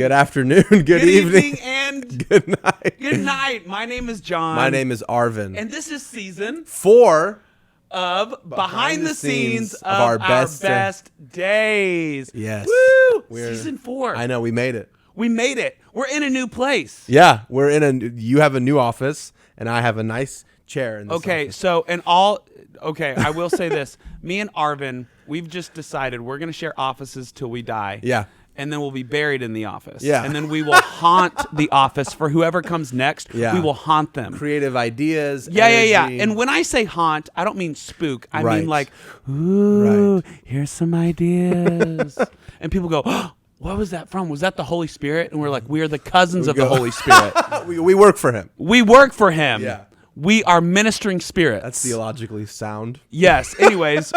Good afternoon. Good evening. And good night. Good night. My name is John. My name is Arvin. And this is season 4 of Behind the Scenes of our best days. Yes. Woo! Season 4. I know, we made it. We made it. We're in a new place. Yeah, you have a new office, and I have a nice chair in this office. I will say this. Me and Arvin, we've just decided we're going to share offices till we die. Yeah. And then we'll be buried in the office. Yeah. And then we will haunt the office for whoever comes next. Yeah. We will haunt them. Creative ideas. Yeah. energy. And when I say haunt, I don't mean spook. I Right. mean like, ooh, Right. here's some ideas. And people go, oh, what was that from? Was that the Holy Spirit? And we're like, we are the cousins of the Holy Spirit. we work for him. We work for him. Yeah. We are ministering spirits. That's theologically sound. Yes. Anyways,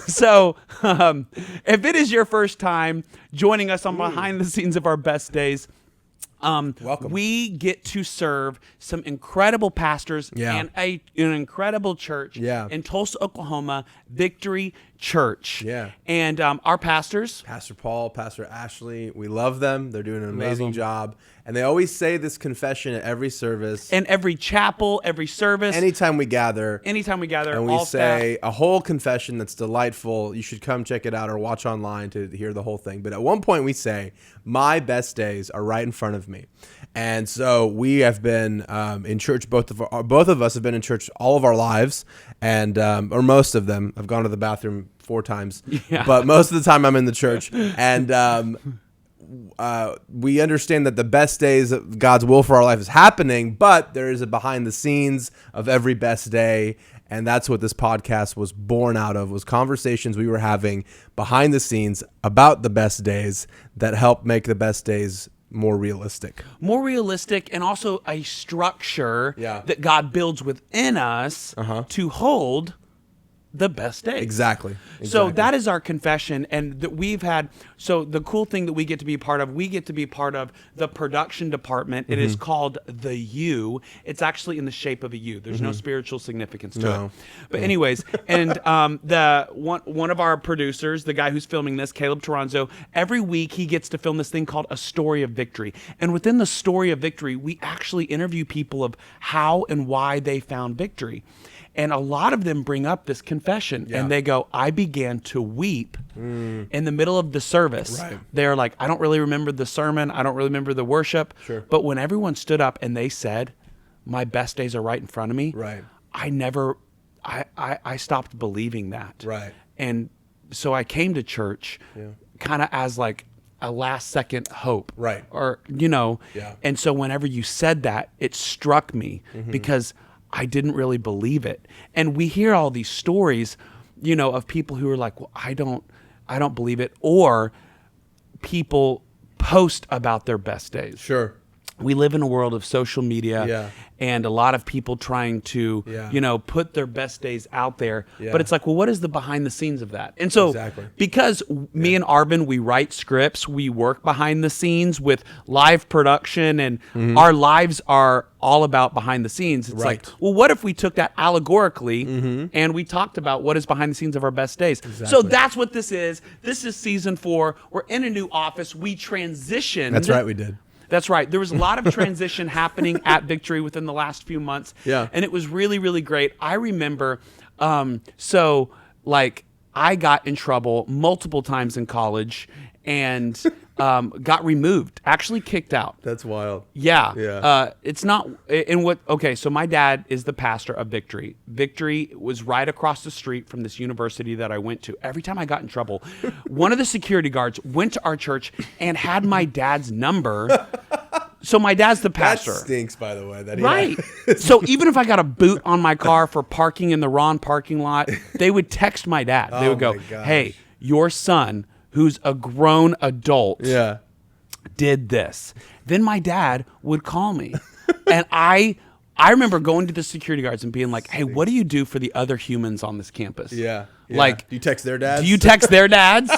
so if it is your first time joining us on Behind the Scenes of our best days, welcome. We get to serve some incredible pastors and an incredible church in Tulsa, Oklahoma, Victory Church. Yeah. And our pastors, Pastor Paul, Pastor Ashley, we love them. They're doing an amazing job. And they always say this confession at every service. in every chapel, every service, Anytime we gather. and We all say staff. a whole confession that's delightful. You should come check it out or watch online to hear the whole thing. But at one point we say, my best days are right in front of me. And so we have been in church. Both of us have been in church all of our lives, and or most of them. I've gone to the bathroom 4 times, but most of the time I'm in the church. And we understand that the best days of God's will for our life is happening, but there is a behind the scenes of every best day. And that's what this podcast was born out of, was conversations we were having behind the scenes about the best days that help make the best days more realistic. More realistic, and also a structure that God builds within us to hold the best days. Exactly. So that is our confession, and that we've had. So the cool thing that we get to be part of, we get to be part of the production department. It is called the U. It's actually in the shape of a U. There's no spiritual significance to it. But anyways, and the one of our producers, the guy who's filming this, Caleb Toronzo, every week he gets to film this thing called A Story of Victory. And within the Story of Victory, we actually interview people of how and why they found victory. And a lot of them bring up this confession, and they go, I began to weep in the middle of the service. Right. They're like, I don't really remember the sermon. I don't really remember the worship. Sure. But when everyone stood up and they said, my best days are right in front of me, I stopped believing that. Right. And so I came to church kind of as like a last second hope. Right. Or, and so whenever you said that, it struck me because I didn't really believe it. And we hear all these stories, of people who are like, well, I don't believe it. Or people post about their best days. Sure. We live in a world of social media and a lot of people trying to, put their best days out there. Yeah. But it's like, well, what is the behind the scenes of that? And so because me and Arvin, we write scripts, we work behind the scenes with live production, and our lives are all about behind the scenes. It's like, well, what if we took that allegorically and we talked about what is behind the scenes of our best days? Exactly. So that's what this is. This is season 4. We're in a new office. We transitioned. That's right, we did. That's right. There was a lot of transition happening at Victory within the last few months. Yeah. And it was really, really great. I remember, I got in trouble multiple times in college and got removed, actually kicked out. That's wild. Yeah. Yeah. It's not so my dad is the pastor of Victory. Victory was right across the street from this university that I went to. Every time I got in trouble, one of the security guards went to our church and had my dad's number. So my dad's the pastor. That stinks, by the way. Right. So even if I got a boot on my car for parking in the wrong parking lot, they would text my dad. They would go, hey, your son, who's a grown adult, did this. Then my dad would call me. And I remember going to the security guards and being like, hey, what do you do for the other humans on this campus? Yeah. Like, do you text their dads? Do you text their dads?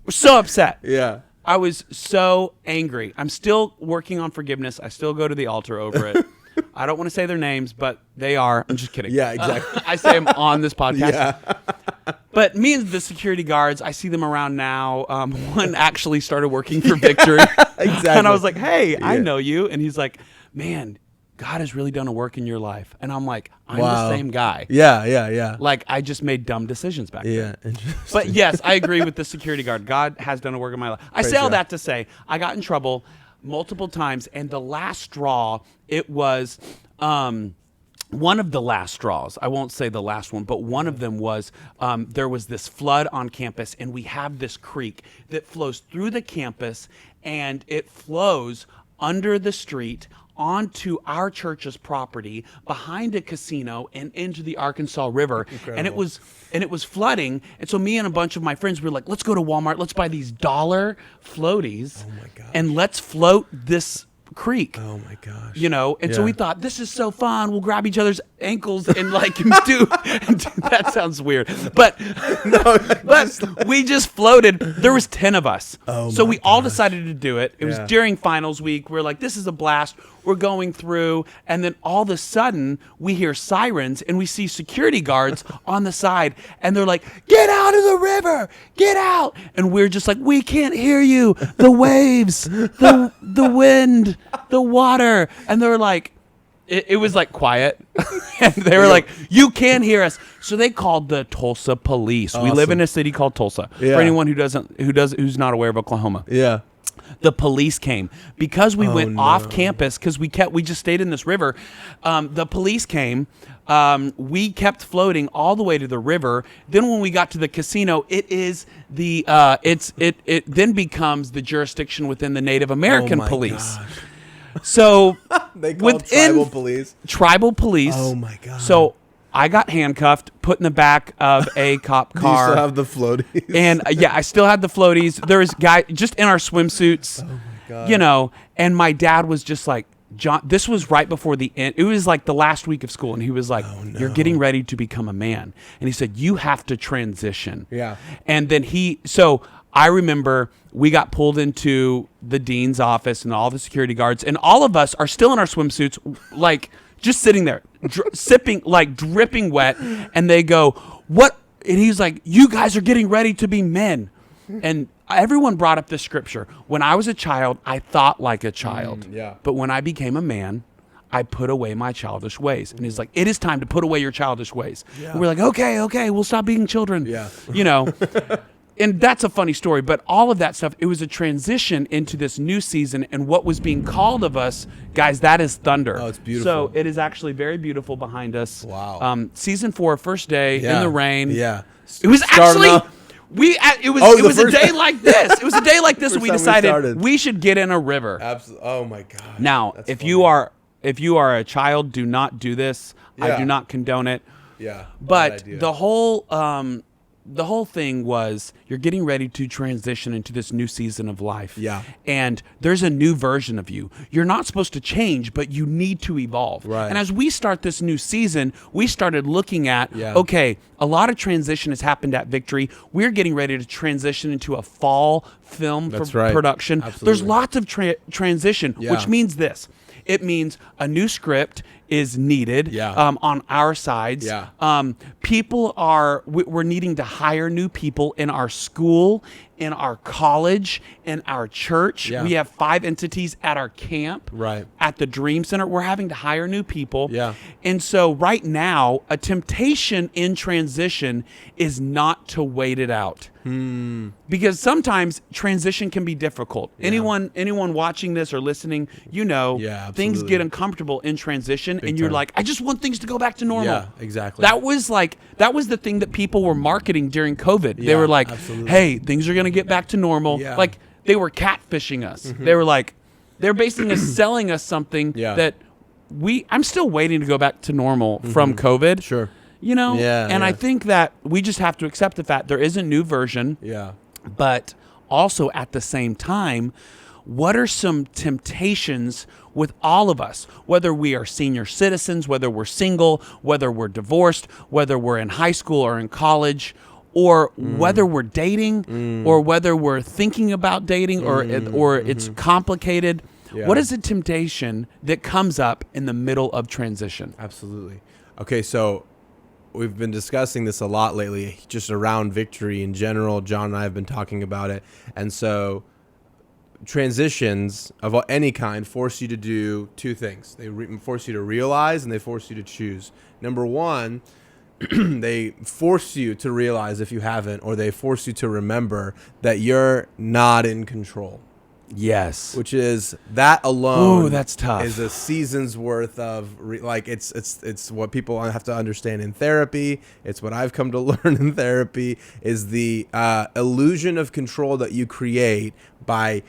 We're so upset. Yeah. I was so angry. I'm still working on forgiveness. I still go to the altar over it. I don't want to say their names, but they are. I'm just kidding. Yeah, exactly. I say them on this podcast. Yeah. But me and the security guards, I see them around now. One actually started working for Victory. Exactly. And I was like, hey, I know you. And he's like, man, God has really done a work in your life. And I'm like, I'm the same guy. Yeah. Like, I just made dumb decisions back then. Yeah. But yes, I agree with the security guard. God has done a work in my life. I say all that to say, I got in trouble multiple times. And the last straw, it was one of the last straws. I won't say the last one, but one of them was there was this flood on campus. And we have this creek that flows through the campus. And it flows under the street onto our church's property, behind a casino, and into the Arkansas River. Incredible. And it was flooding. And so me and a bunch of my friends were like, let's go to Walmart, let's buy these $1 floaties, and let's float this creek. Oh my gosh. You know, and so we thought, this is so fun. We'll grab each other's ankles and like do that sounds weird. But we just floated. There was 10 of us. So we all decided to do it. It was during finals week. We're like, this is a blast. We're going through, and then all of a sudden we hear sirens and we see security guards on the side, and they're like, get out of the river, get out. And we're just like, we can't hear you. The waves, the wind, the water. And they're like, it was like quiet. And they were like, you can't hear us. So they called the Tulsa police. Awesome. We live in a city called Tulsa. For anyone who's not aware of Oklahoma. Yeah. The police came because we went off campus, because we just stayed in this river. The police came. We kept floating all the way to the river. Then when we got to the casino, it then becomes the jurisdiction within the Native American police. Gosh. So they called tribal police. Tribal police. Oh my god. So I got handcuffed, put in the back of a cop car. You still have the floaties? And I still had the floaties. There was guy just in our swimsuits. Oh my god. You know, and my dad was just like, John, this was right before the end. It was like the last week of school, and he was like, you're getting ready to become a man. And he said, you have to transition. Yeah. And then so I remember we got pulled into the dean's office and all the security guards, and all of us are still in our swimsuits, like just sitting there, sipping, like dripping wet. And they go, what? And he's like, you guys are getting ready to be men. And everyone brought up this scripture. When I was a child, I thought like a child. But when I became a man, I put away my childish ways. And he's like, it is time to put away your childish ways. And we're like, okay, we'll stop being children. Yeah. You know, and that's a funny story. But all of that stuff, it was a transition into this new season. And what was being called of us, guys, that is thunder. Oh, it's beautiful. So it is actually very beautiful behind us. Wow. Season 4, first day in the rain. Yeah. It was actually... It was a day like this. It was a day like this when we decided we should get in a river. Absolutely. Oh my god. Now, if you are a child, do not do this. I do not condone it. Yeah. But the whole thing was, you're getting ready to transition into this new season of life. Yeah. And there's a new version of you. You're not supposed to change, but you need to evolve. Right. And as we start this new season, we started looking at, okay, a lot of transition has happened at Victory. We're getting ready to transition into a fall film production. Absolutely. There's lots of transition, which means this. It means a new script is needed on our sides. We're needing to hire new people in our school, in our college, in our church. We have 5 entities at our camp, at the Dream Center. We're having to hire new people. And so right now, a temptation in transition is not to wait it out. Because sometimes transition can be difficult. Anyone watching this or listening, things get uncomfortable in transition. And you're like, I just want things to go back to normal. Yeah, exactly. That was the thing that people were marketing during COVID. They were like, hey, things are going to get back to normal. Like, they were catfishing us. They were like, they're basically selling us something that I'm still waiting to go back to normal from COVID. Sure. I think that we just have to accept the fact there is a new version. But also at the same time, what are some temptations with all of us, whether we are senior citizens, whether we're single, whether we're divorced, whether we're in high school or in college, or whether we're dating, or whether we're thinking about dating, or it's complicated. What is a temptation that comes up in the middle of transition? Absolutely. Okay, so we've been discussing this a lot lately, just around victory in general. John and I have been talking about it. And so transitions of any kind force you to do two things. They force you to realize, and they force you to choose. Number one, they force you to realize, if you haven't, or they force you to remember that you're not in control. Yes. Which is, that alone, Ooh, that's tough. Is a season's worth of it's what people have to understand in therapy. It's what I've come to learn in therapy, is the illusion of control that you create by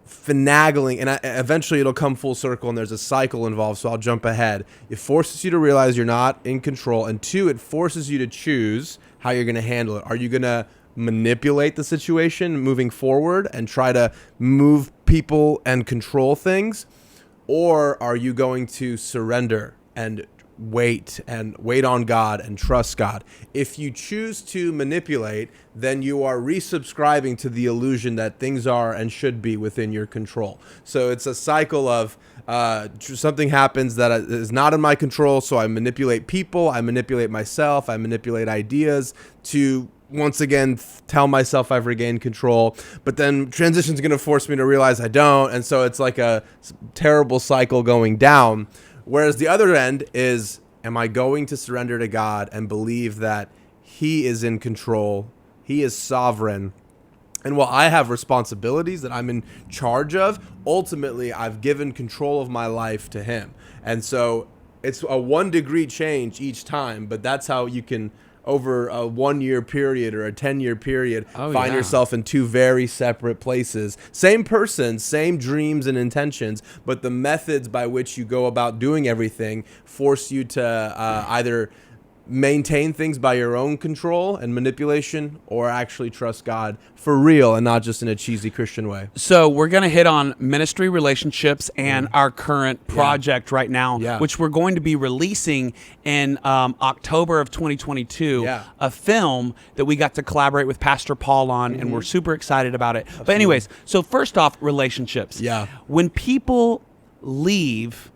finagling, and eventually it'll come full circle, and there's a cycle involved, so I'll jump ahead. It forces you to realize you're not in control, and two, it forces you to choose how you're going to handle it. Are you going to manipulate the situation moving forward and try to move people and control things, or are you going to surrender and wait on God and trust God? If you choose to manipulate, then you are resubscribing to the illusion that things are and should be within your control. So it's a cycle of something happens that is not in my control, so I manipulate people, I manipulate myself, I manipulate ideas to once again tell myself I've regained control, but then transition's going to force me to realize I don't, and so it's like a terrible cycle going down. Whereas the other end is, am I going to surrender to God and believe that He is in control, He is sovereign, and while I have responsibilities that I'm in charge of, ultimately I've given control of my life to Him. And so it's a 1 degree change each time, but that's how you can, over a 1 year period or a 10-year period, find yourself in two very separate places. Same person, same dreams and intentions, but the methods by which you go about doing everything force you to either maintain things by your own control and manipulation, or actually trust God for real and not just in a cheesy Christian way. So we're going to hit on ministry, relationships, and our current project right now, which we're going to be releasing in October of 2022, a film that we got to collaborate with Pastor Paul on, and we're super excited about it. Absolutely. But anyways, so first off, relationships. When people leave,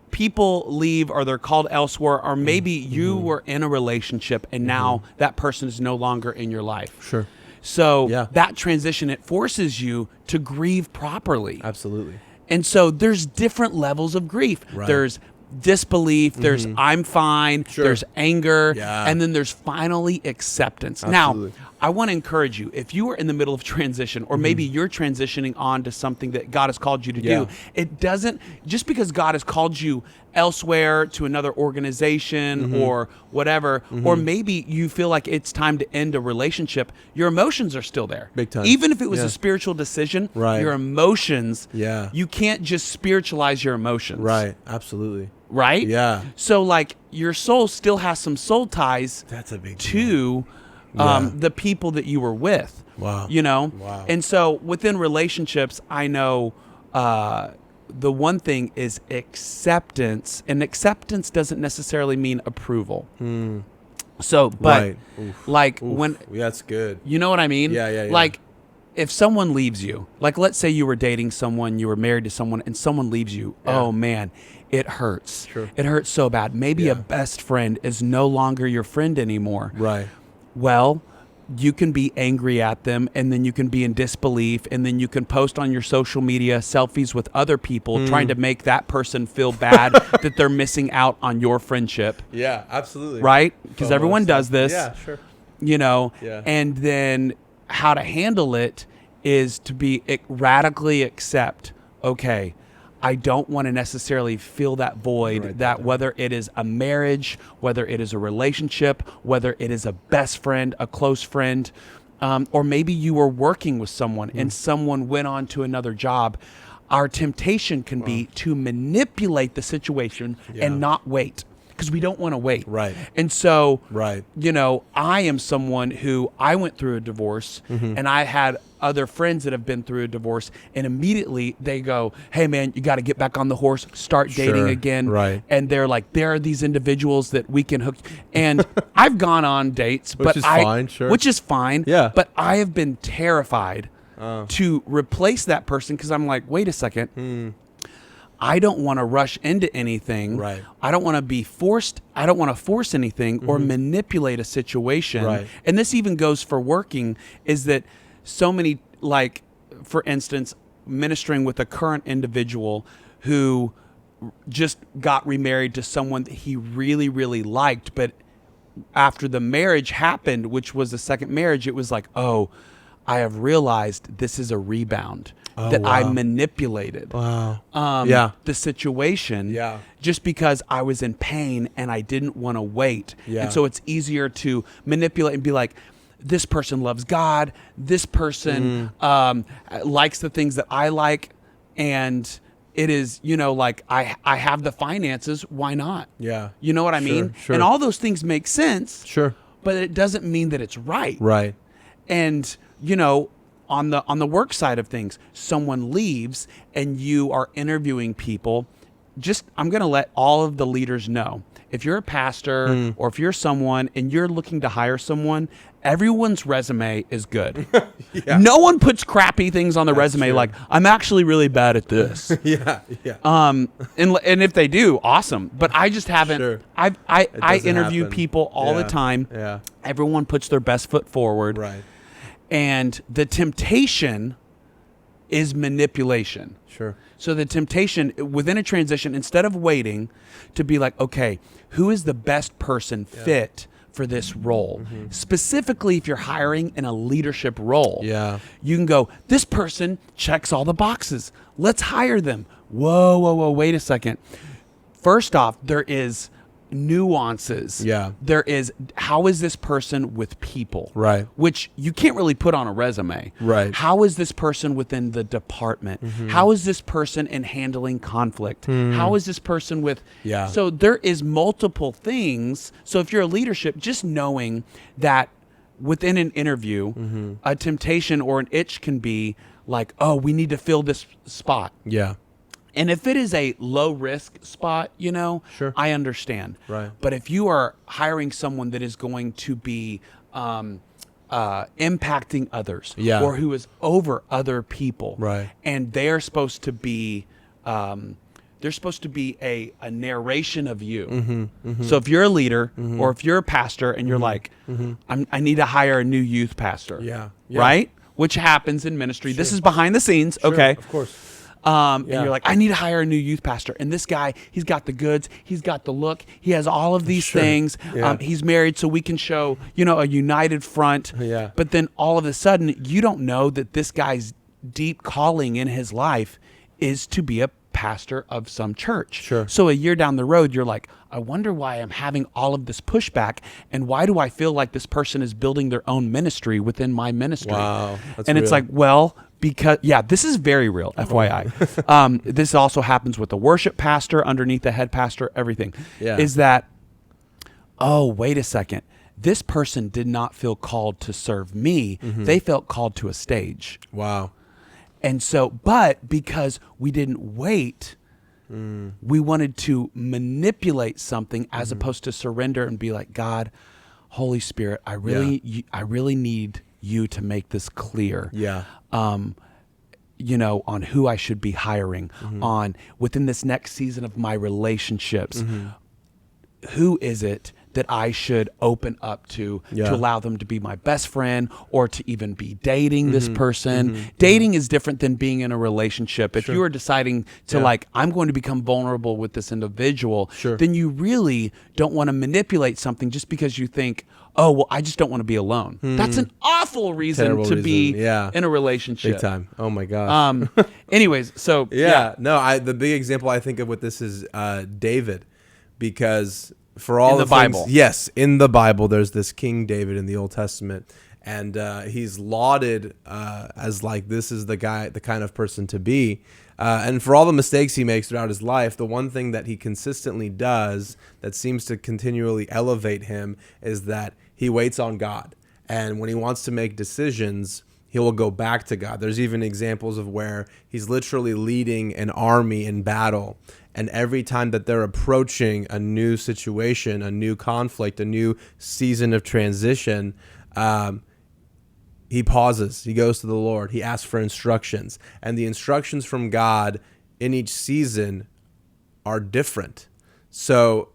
people leave, or they're called elsewhere, or maybe you were in a relationship and now that person is no longer in your life. Sure. So that transition, it forces you to grieve properly. Absolutely. And so there's different levels of grief. Right. There's disbelief, there's I'm fine, there's anger, and then there's finally acceptance. Absolutely. Now, I want to encourage you, if you are in the middle of transition, or maybe you're transitioning on to something that God has called you to do, it doesn't, just because God has called you elsewhere to another organization or whatever, or maybe you feel like it's time to end a relationship, your emotions are still there. Big time. Even if it was a spiritual decision, your emotions, you can't just spiritualize your emotions. Right. Absolutely. Right? Yeah. So your soul still has some soul ties. That's a big to the people that you were with. Wow. Wow. And so within relationships, I know the one thing is acceptance, and acceptance doesn't necessarily mean approval. So, but when that's good. You know what I mean? Yeah. If someone leaves you, let's say you were dating someone, you were married to someone, and someone leaves you, oh man, it hurts. Sure. It hurts so bad. Maybe a best friend is no longer your friend anymore. Right. Well, you can be angry at them, and then you can be in disbelief, and then you can post on your social media selfies with other people trying to make that person feel bad that they're missing out on your friendship. Yeah, absolutely. Right? Because everyone does this. Yeah, sure. And then how to handle it is to be radically accept, okay, I don't want to necessarily fill that void, whether it is a marriage, whether it is a relationship, whether it is a best friend, a close friend, or maybe you were working with someone and someone went on to another job. Our temptation can be to manipulate the situation and not wait, because we don't want to wait. Right. And so, I am someone who, I went through a divorce, and I had other friends that have been through a divorce, and immediately they go, hey man, you got to get back on the horse, start dating again. Right. And they're like, there are these individuals that we can hook. And I've gone on dates, which is fine. Yeah. But I have been terrified to replace that person, because I'm like, wait a second. I don't want to rush into anything. Right. I don't want to be forced. I don't want to force anything or manipulate a situation. Right. And this even goes for working, is that so many, like, for instance, ministering with a current individual who just got remarried to someone that he really, really liked. But after the marriage happened, which was the second marriage, it was like, oh, I have realized this is a rebound. That I manipulated the situation just because I was in pain and I didn't want to wait. And so it's easier to manipulate and be like, this person loves God. This person likes the things that I like. And it is, like I have the finances. Why not? Yeah. You know what I mean? Sure. And all those things make sense. Sure. But it doesn't mean that it's right. Right. And, on the work side of things, someone leaves and you are interviewing people. I'm going to let all of the leaders know. If you're a pastor or if you're someone and you're looking to hire someone, everyone's resume is good. No one puts crappy things on the resume like, I'm actually really bad at this. Yeah. And if they do, awesome. But I just haven't. Sure. I interview happen. people all the time. Yeah. Everyone puts their best foot forward. Right. And the temptation is manipulation. Sure. So the temptation within a transition, instead of waiting to be like, okay, who is the best person fit for this role? Specifically, if you're hiring in a leadership role, you can go, this person checks all the boxes. Let's hire them. Whoa, wait a second. First off, there is nuances. There is, how is this person with people? Right. Which you can't really put on a resume. Right. How is this person within the department? How is this person in handling conflict? How is this person with... So there is multiple things. So if you're a leadership, just knowing that within an interview, a temptation or an itch can be like, oh, we need to fill this spot. Yeah. And if it is a low risk spot, Sure. I understand. Right. But if you are hiring someone that is going to be impacting others, or who is over other people, right, and they're supposed to be, there's supposed to be a narration of you. So if you're a leader or if you're a pastor and you're like, I need to hire a new youth pastor, right? Which happens in ministry. This is behind the scenes, okay? Of course. And you're like, I need to hire a new youth pastor. And this guy, he's got the goods. He's got the look. He has all of these things. He's married, so we can show, a united front. But then all of a sudden, you don't know that this guy's deep calling in his life is to be a pastor of some church. So a year down the road, you're like, I wonder why I'm having all of this pushback, and why do I feel like this person is building their own ministry within my ministry? Wow. That's and it's real. like, well, because this is very real, FYI. This also happens with the worship pastor underneath the head pastor, everything. Is that, oh, wait a second. This person did not feel called to serve me. They felt called to a stage. Wow. And so, but because we didn't wait, we wanted to manipulate something as opposed to surrender and be like, God, Holy Spirit, I really need you to make this clear. On who I should be hiring, on within this next season of my relationships, who is it that I should open up to allow them to be my best friend or to even be dating this person. Dating is different than being in a relationship. If you are deciding to I'm going to become vulnerable with this individual, then you really don't want to manipulate something just because you think, oh, well, I just don't want to be alone. That's an awful reason to be in a relationship. Big time. Oh my gosh. Anyways, so the big example I think of with this is David, because for all in the Bible. Yes, in the Bible, there's this King David in the Old Testament, and he's lauded as like, this is the kind of person to be. And for all the mistakes he makes throughout his life, the one thing that he consistently does that seems to continually elevate him is that he waits on God. And when he wants to make decisions, he will go back to God. There's even examples of where he's literally leading an army in battle. And every time that they're approaching a new situation, a new conflict, a new season of transition, he pauses. He goes to the Lord. He asks for instructions. And the instructions from God in each season are different. So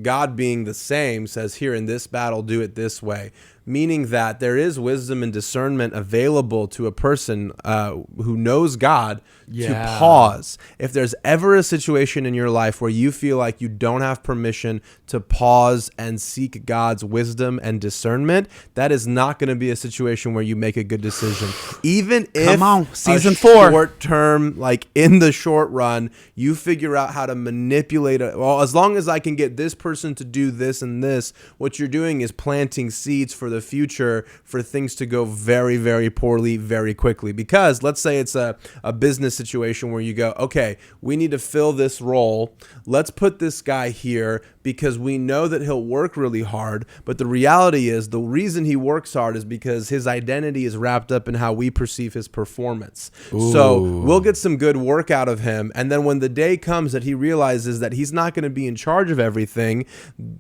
God being the same says, here in this battle, do it this way, meaning that there is wisdom and discernment available to a person who knows God to pause. If there's ever a situation in your life where you feel like you don't have permission to pause and seek God's wisdom and discernment, that is not going to be a situation where you make a good decision. Even if season 4 short term, like in the short run, you figure out how to manipulate it. Well, as long as I can get this person to do this and this, what you're doing is planting seeds for the future for things to go very, very poorly very quickly. Because let's say it's a business situation where you go, okay, we need to fill this role. Let's put this guy here because we know that he'll work really hard. But the reality is the reason he works hard is because his identity is wrapped up in how we perceive his performance. Ooh. So we'll get some good work out of him. And then when the day comes that he realizes that he's not going to be in charge of everything,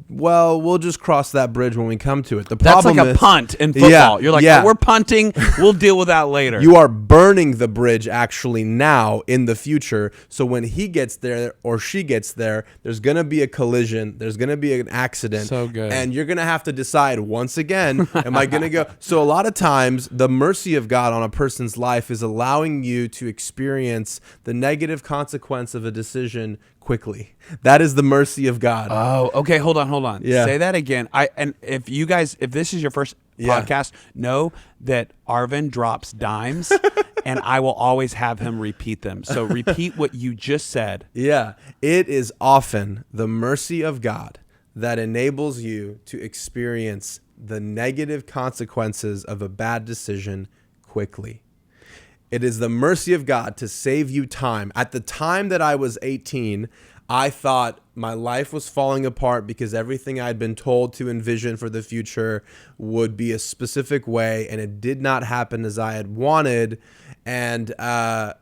well, we'll just cross that bridge when we come to it. The problem That's like a punt in football. You're like, oh, we're punting. We'll deal with that later. You are burning the bridge actually now in the future. So when he gets there or she gets there, there's going to be a collision. There's going to be an accident. So good. And you're going to have to decide once again, am I going to go? So a lot of times the mercy of God on a person's life is allowing you to experience the negative consequence of a decision quickly. That is the mercy of God. Oh, okay. Hold on. Yeah. Say that again. And if this is your first podcast, know that Arvin drops dimes and I will always have him repeat them. So repeat what you just said. Yeah. It is often the mercy of God that enables you to experience the negative consequences of a bad decision quickly. It is the mercy of God to save you time. At the time that I was 18, I thought my life was falling apart because everything I'd been told to envision for the future would be a specific way, and it did not happen as I had wanted. And I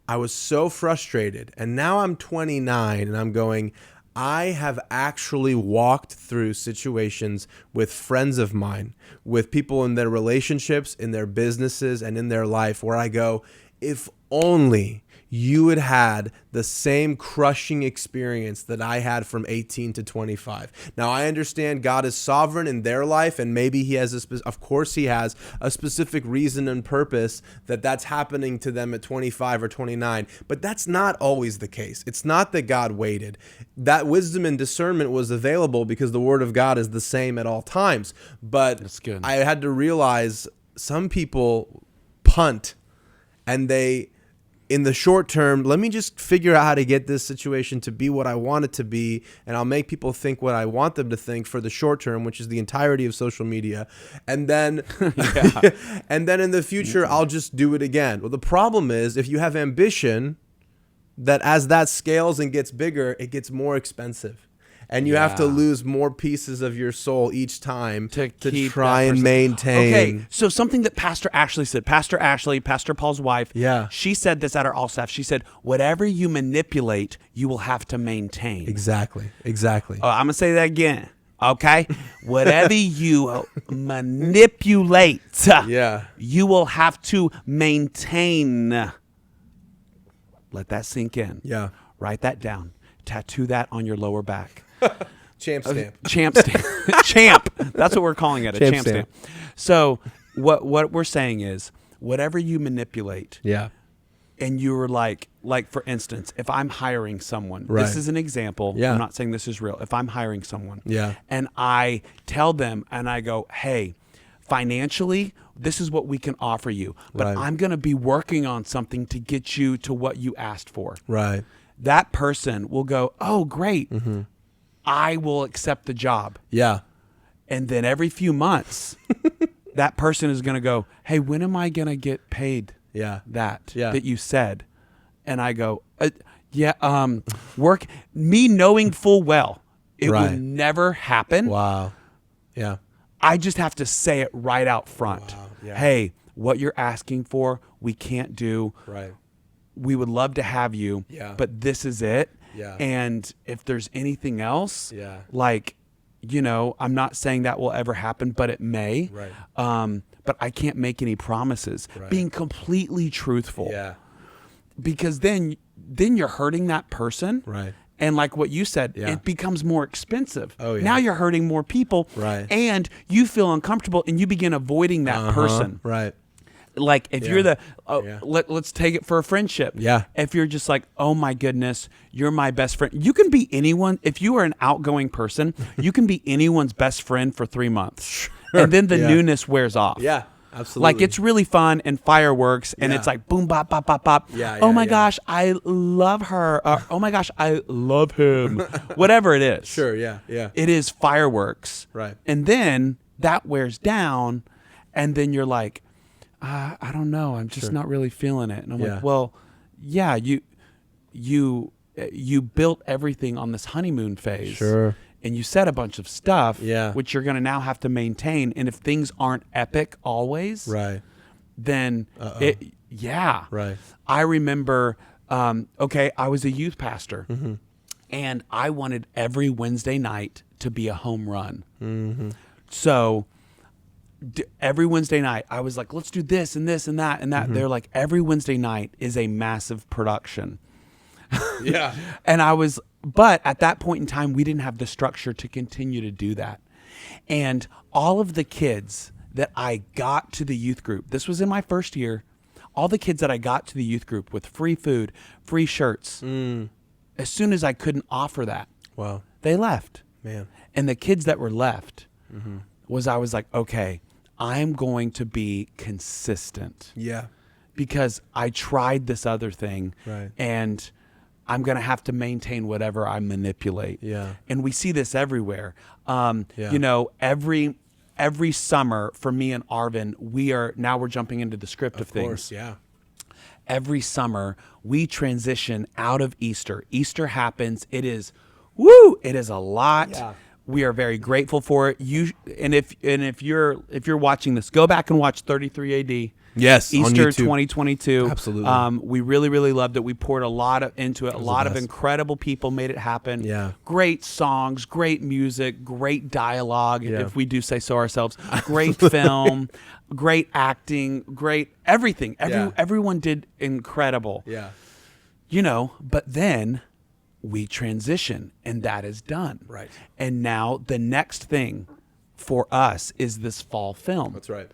was so frustrated. And now I'm 29, and I'm going, I have actually walked through situations with friends of mine, with people in their relationships, in their businesses, and in their life where I go, if only you had had the same crushing experience that I had from 18 to 25. Now, I understand God is sovereign in their life, and maybe he has of course he has a specific reason and purpose that that's happening to them at 25 or 29, but that's not always the case. It's not that God waited. That wisdom and discernment was available because the word of God is the same at all times. But that's good. I had to realize some people punt, and they, in the short term, let me just figure out how to get this situation to be what I want it to be, and I'll make people think what I want them to think for the short term, which is the entirety of social media. And then and then in the future, I'll just do it again. Well, the problem is if you have ambition, that as that scales and gets bigger, it gets more expensive. And you have to lose more pieces of your soul each time to try and maintain. Okay, so something that Pastor Ashley said, Pastor Ashley, Pastor Paul's wife, she said this at our all staff. She said, whatever you manipulate, you will have to maintain. Exactly. Oh, I'm going to say that again. Okay? Whatever you manipulate, you will have to maintain. Let that sink in. Yeah. Write that down. Tattoo that on your lower back. Champ stamp. Champ stamp. Champ. That's what we're calling it, a champ stamp. So what we're saying is, whatever you manipulate, and you were like for instance, if I'm hiring someone, this is an example. I'm not saying this is real. If I'm hiring someone, and I tell them, and I go, hey, financially, this is what we can offer you, but I'm going to be working on something to get you to what you asked for. Right. That person will go, oh, great. Mm-hmm. I will accept the job. Yeah. And then every few months, that person is going to go, hey, when am I going to get paid that you said? And I go, work, me knowing full well, it will never happen. Wow. Yeah. I just have to say it right out front. Wow. Yeah. Hey, what you're asking for, we can't do. Right. We would love to have you, but this is it. Yeah. And if there's anything else, I'm not saying that will ever happen, but it may. Right. But I can't make any promises. Right. Being completely truthful. Yeah. Because then then you're hurting that person. Right. And like what you said, Yeah. it becomes more expensive. Oh, yeah. Now you're hurting more people. Right. And you feel uncomfortable and you begin avoiding that person. Right. Like if you're the, Yeah. let's take it for a friendship. Yeah. If you're just like, oh my goodness, you're my best friend. You can be anyone. If you are an outgoing person, you can be anyone's best friend for 3 months. Sure. And then the newness wears off. Yeah. Absolutely. Like it's really fun and fireworks and it's like boom, bop, bop, bop, bop. Yeah, oh my yeah. gosh, I love her. Oh my gosh, I love him. Whatever it is. Sure. Yeah. Yeah. It is fireworks. Right. And then that wears down and then you're like, I don't know. I'm just not really feeling it. And I'm like, well, yeah, you built everything on this honeymoon phase. Sure. And you said a bunch of stuff, Yeah. which you're going to now have to maintain. And if things aren't epic always, Right. then Right. I remember, I was a youth pastor and I wanted every Wednesday night to be a home run. So every Wednesday night I was like, let's do this and this and that and that. They're like, every Wednesday night is a massive production. Yeah. And but at that point in time, we didn't have the structure to continue to do that. And all of the kids that I got to the youth group, this was in my first year, all the kids that I got to the youth group with free food, free shirts, as soon as I couldn't offer that, Wow. they left. Man. And the kids that were left I was like, okay, I'm going to be consistent. Yeah. Because I tried this other thing Right. and I'm going to have to maintain whatever I manipulate. Yeah. And we see this everywhere. Yeah. You know, every summer for me and Arvin, we're jumping into the script of things. Of course. Yeah. Every summer we transition out of Easter. Easter happens. It is a lot. Yeah. We are very grateful for it. If you're watching this, go back and watch 33 AD. Yes. on Easter YouTube. 2022. Absolutely. We really, really loved it. We poured a lot into it. A lot of incredible people made it happen. Yeah. Great songs, great music, great dialogue, Yeah. if we do say so ourselves. Great film, great acting, great everything. Everyone did incredible. Yeah. You know, but then we transition and that is done. Right. And now the next thing for us is this fall film. That's right.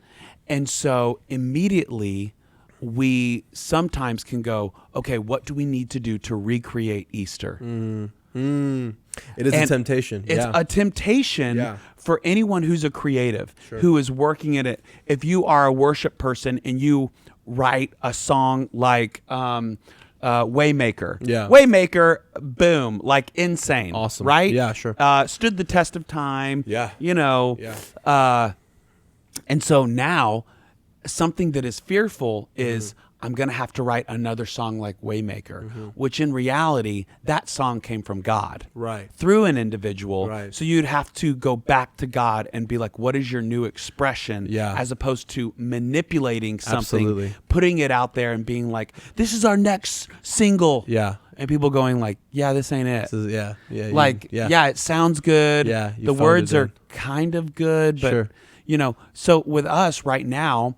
And so immediately we sometimes can go, okay, what do we need to do to recreate Easter? It is a temptation. It's a temptation for anyone who's a creative, who is working at it. If you are a worship person and you write a song like Waymaker. Yeah. Waymaker, boom, like insane. Awesome. Right? Yeah, sure. Stood the test of time. Yeah. You know. Yeah. And so now something that is fearful is I'm going to have to write another song like Waymaker, which in reality, that song came from God. Right. Through an individual. Right. So you'd have to go back to God and be like, what is your new expression? Yeah. As opposed to manipulating something, Absolutely. putting it out there and being like, this is our next single. Yeah. And people going like, yeah, this ain't it. Yeah. It sounds good. Yeah, you the phoned words it are in. kind of good, but Sure. you know, so with us right now,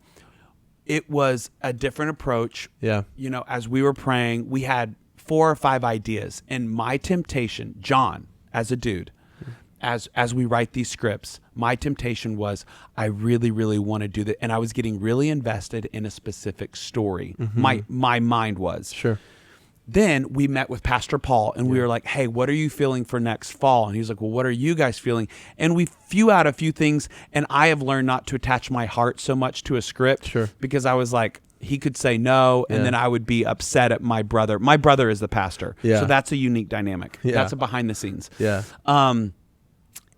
it was a different approach. Yeah. You know, as we were praying, we had 4 or 5 ideas, and my temptation, John, as a dude, as we write these scripts, my temptation was I really, really want to do that, and I was getting really invested in a specific story. My mind was. Sure. Then we met with Pastor Paul and we were like, hey, what are you feeling for next fall? And he was like, well, what are you guys feeling? And we threw out a few things, and I have learned not to attach my heart so much to a script. Sure. Because I was like, he could say no, and then I would be upset at my brother. My brother is the pastor. Yeah. So that's a unique dynamic. Yeah. That's a behind the scenes. Yeah.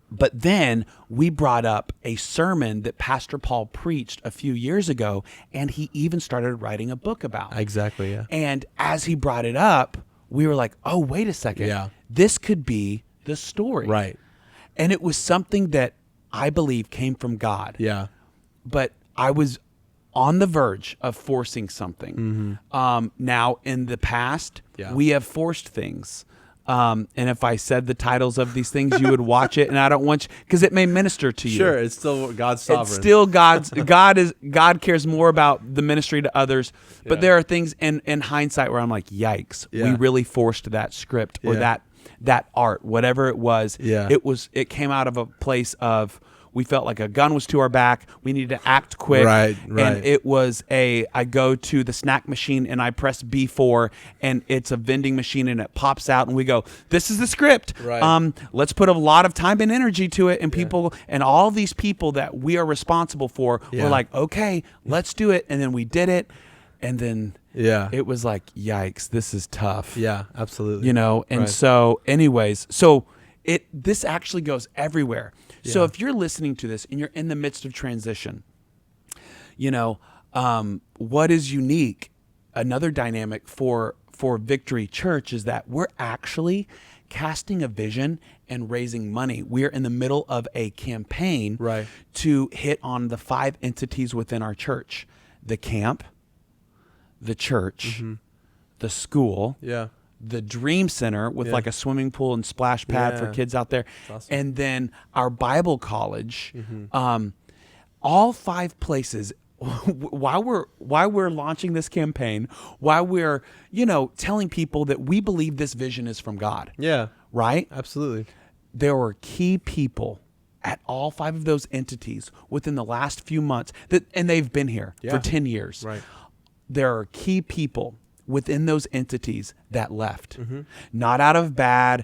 But then we brought up a sermon that Pastor Paul preached a few years ago, and he even started writing a book about. Exactly. Yeah. And as he brought it up, we were like, oh, wait a second. Yeah. This could be the story. Right. And it was something that I believe came from God. Yeah. But I was on the verge of forcing something. Now, in the past, Yeah. we have forced things. And if I said the titles of these things, you would watch it, and I don't want you, because it may minister to you. Sure, it's still God's sovereign. It's still God cares more about the ministry to others. But there are things in hindsight where I'm like, yikes, we really forced that script or that art, whatever it was. Yeah. It came out of a place of, we felt like a gun was to our back. We needed to act quick. Right. And it was I go to the snack machine and I press B4 and it's a vending machine and it pops out and we go, this is the script. Right. Let's put a lot of time and energy to it. And people and all these people that we are responsible for were like, okay, let's do it. And then we did it. And then it was like, yikes, this is tough. Yeah, absolutely. You know, and so anyways, this actually goes everywhere. So if you're listening to this and you're in the midst of transition, you know, what is unique, another dynamic for Victory Church is that we're actually casting a vision and raising money. We're in the middle of a campaign to hit on the 5 entities within our church: the camp, the church, the school, the Dream Center with like a swimming pool and splash pad for kids out there, awesome. And then our Bible college. All 5 places. While we're launching this campaign, while we're telling people that we believe this vision is from God. Yeah. Right? Absolutely. There were key people at all 5 of those entities within the last few months and they've been here for 10 years. Right. There are key people within those entities that left, not out of bad.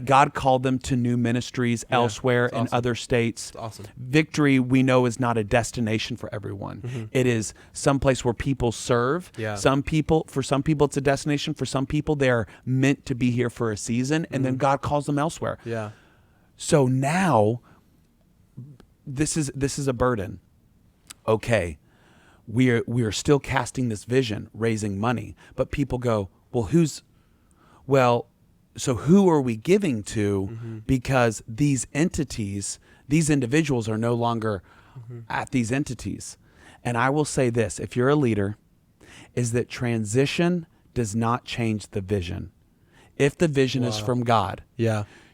God called them to new ministries elsewhere in other states. It's awesome. Victory, we know, is not a destination for everyone. It is some place where people serve. For some people, it's a destination. For some people, they're meant to be here for a season, and then God calls them elsewhere. Yeah. So now, this is a burden. Okay. We are still casting this vision, raising money, but people go, so who are we giving to? Because these entities, these individuals are no longer at these entities. And I will say this, if you're a leader, is that transition does not change the vision. If the vision is from God,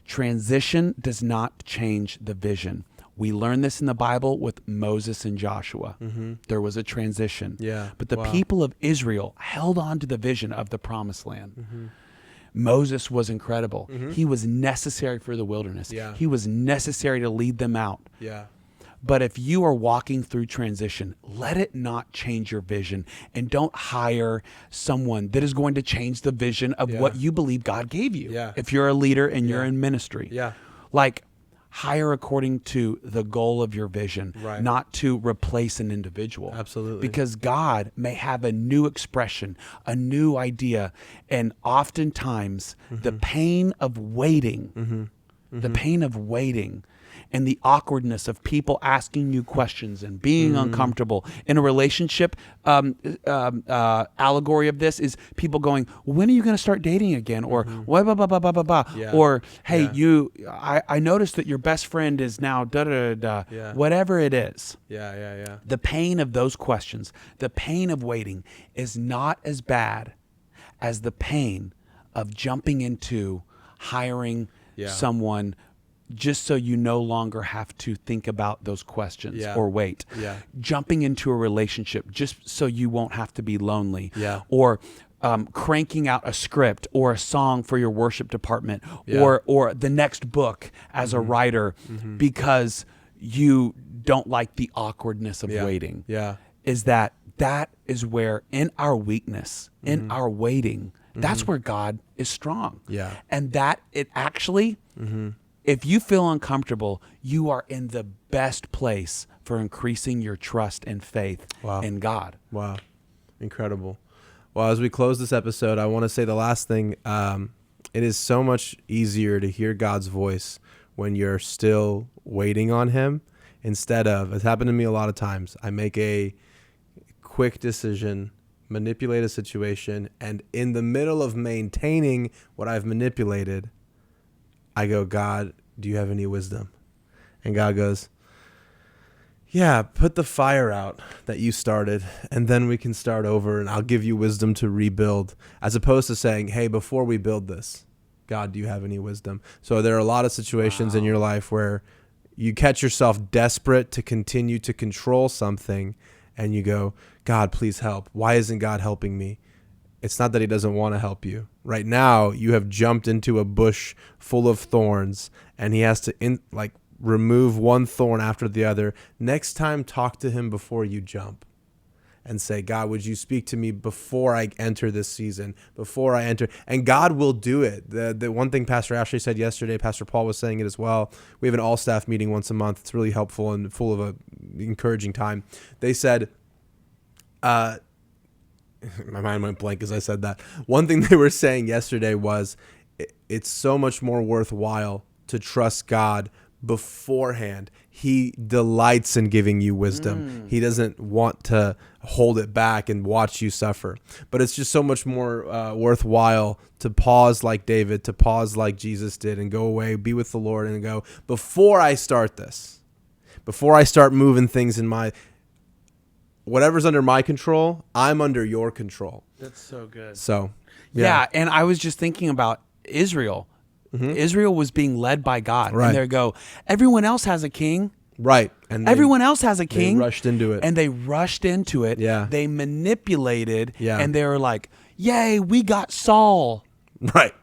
transition does not change the vision. We learn this in the Bible with Moses and Joshua. There was a transition. But the people of Israel held on to the vision of the promised land. Moses was incredible. He was necessary for the wilderness. He was necessary to lead them out. But if you are walking through transition, let it not change your vision, and don't hire someone that is going to change the vision of what you believe God gave you. If you're a leader and you're in ministry, like, hire according to the goal of your vision, not to replace an individual. Absolutely. Because God may have a new expression, a new idea, and oftentimes the pain of waiting, and the awkwardness of people asking you questions and being uncomfortable in a relationship. Allegory of this is people going, when are you going to start dating again? Or blah, blah, blah, blah, blah, blah. Or, hey, I noticed that your best friend is now da da da da. Whatever it is. The pain of those questions, the pain of waiting is not as bad as the pain of jumping into hiring someone just so you no longer have to think about those questions or wait. Jumping into a relationship just so you won't have to be lonely. Or cranking out a script or a song for your worship department or the next book as a writer because you don't like the awkwardness of waiting. Is that is where in our weakness, in our waiting, that's where God is strong. And that it actually... If you feel uncomfortable, you are in the best place for increasing your trust and faith in God. Wow. Incredible. Well, as we close this episode, I want to say the last thing. It is so much easier to hear God's voice when you're still waiting on him instead of, it's happened to me a lot of times, I make a quick decision, manipulate a situation, and in the middle of maintaining what I've manipulated, I go, God, do you have any wisdom? And God goes, yeah, put the fire out that you started, and then we can start over, and I'll give you wisdom to rebuild, as opposed to saying, hey, before we build this, God, do you have any wisdom? So there are a lot of situations in your life where you catch yourself desperate to continue to control something, and you go, God, please help. Why isn't God helping me? It's not that he doesn't want to help you. Right now, you have jumped into a bush full of thorns, and he has to remove one thorn after the other. Next time, talk to him before you jump and say, God, would you speak to me before I enter this season, before I enter? And God will do it. The one thing Pastor Ashley said yesterday, Pastor Paul was saying it as well. We have an all-staff meeting once a month. It's really helpful and full of a encouraging time. They said, my mind went blank as I said that. One thing they were saying yesterday was it's so much more worthwhile to trust God beforehand. He delights in giving you wisdom. He doesn't want to hold it back and watch you suffer. But it's just so much more worthwhile to pause like David, to pause like Jesus did, and go away, be with the Lord, and go, before I start this, before I start moving things in whatever's under my control, I'm under your control. That's so good. So, yeah, and I was just thinking about Israel. Israel was being led by God. Right. And they go, everyone else has a king. Right. And everyone else has a king. They rushed into it. And they rushed into it. Yeah. They manipulated. Yeah. And they were like, yay, we got Saul. Right.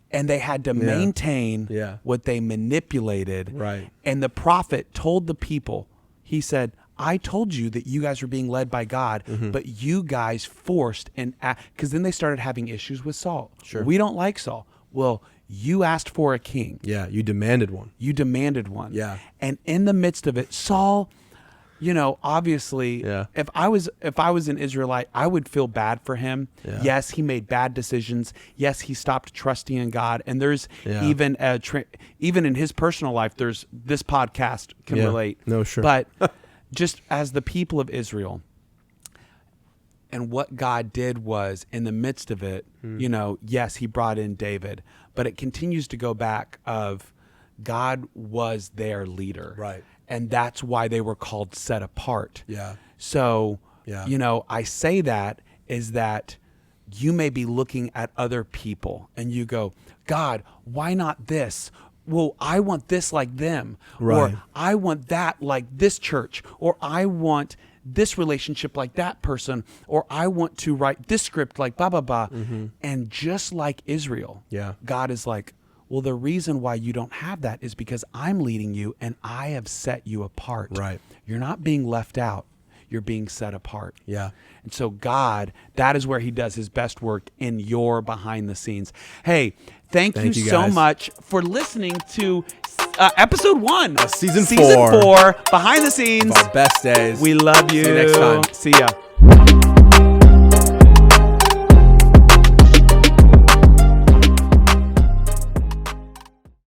And they had to maintain what they manipulated. Right. And the prophet told the people, he said, I told you that you guys were being led by God, but you guys forced because then they started having issues with Saul. Sure. We don't like Saul. Well, you asked for a king. Yeah, you demanded one. Yeah. And in the midst of it, Saul, obviously, if I was an Israelite, I would feel bad for him. Yeah. Yes, he made bad decisions. Yes, he stopped trusting in God. And there's even even in his personal life, there's this podcast can relate. No, sure. But just as the people of Israel, and what God did was in the midst of it, yes, he brought in David, but it continues to go back of God was their leader. Right. And that's why they were called set apart. Yeah. So, I say that is that you may be looking at other people and you go, God, why not this? Well, I want this like them. Right. Or I want that like this church. Or I want this relationship like that person, or I want to write this script like blah, blah, blah. And just like Israel, God is like, well, the reason why you don't have that is because I'm leading you and I have set you apart. Right. You're not being left out. You're being set apart. Yeah. And so God, that is where he does his best work in your behind the scenes. Hey, thank you so guys. much for listening to episode 1. Season 4. Behind the scenes. Our best days. We love you. See you next time. See ya.